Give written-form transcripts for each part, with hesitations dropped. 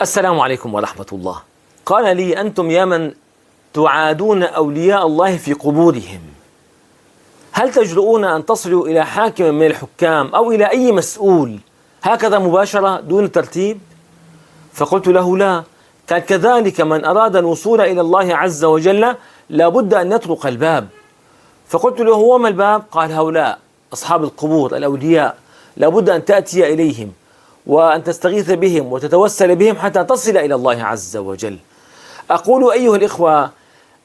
السلام عليكم ورحمة الله. قال لي: أنتم يا من تعادون أولياء الله في قبورهم، هل تجرؤون أن تصلوا إلى حاكم من الحكام أو إلى أي مسؤول هكذا مباشرة دون ترتيب؟ فقلت له: لا. قال: كذلك من أراد الوصول إلى الله عز وجل لابد أن يطرق الباب. فقلت له: وما الباب؟ قال: هؤلاء أصحاب القبور الأولياء لابد أن تأتي إليهم وأن تستغيث بهم وتتوسل بهم حتى تصل إلى الله عز وجل. أقول أيها الإخوة،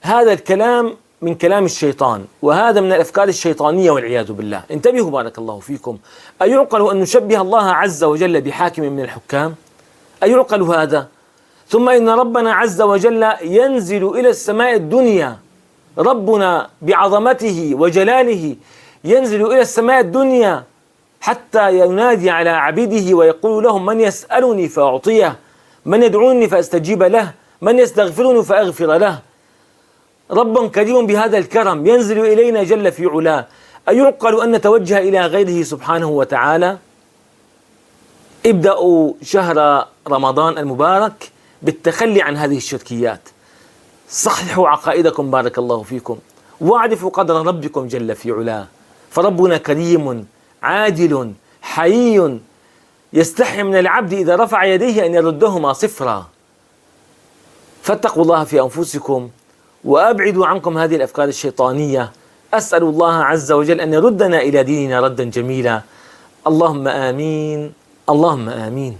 هذا الكلام من كلام الشيطان، وهذا من الأفكار الشيطانية والعياذ بالله. انتبهوا بارك الله فيكم. أيعقل أن نشبه الله عز وجل بحاكم من الحكام؟ أيعقل هذا؟ ثم إن ربنا عز وجل ينزل إلى السماء الدنيا، ربنا بعظمته وجلاله ينزل إلى السماء الدنيا حتى ينادي على عبيده ويقول لهم: من يسألني فأعطيه، من يدعوني فأستجيب له، من يستغفرني فأغفر له. رب كريم بهذا الكرم ينزل إلينا جل في علاه. أيعقل أن نتوجه إلى غيره سبحانه وتعالى؟ ابدأوا شهر رمضان المبارك بالتخلي عن هذه الشركيات، صححوا عقائدكم بارك الله فيكم، واعرفوا قدر ربكم جل في علاه، فربنا كريم عادل حيي يستحي من العبد إذا رفع يديه أن يردهما صفرا. فاتقوا الله في أنفسكم وأبعدوا عنكم هذه الأفكار الشيطانية. أسأل الله عز وجل أن يردنا إلى ديننا ردا جميلا. اللهم آمين، اللهم آمين.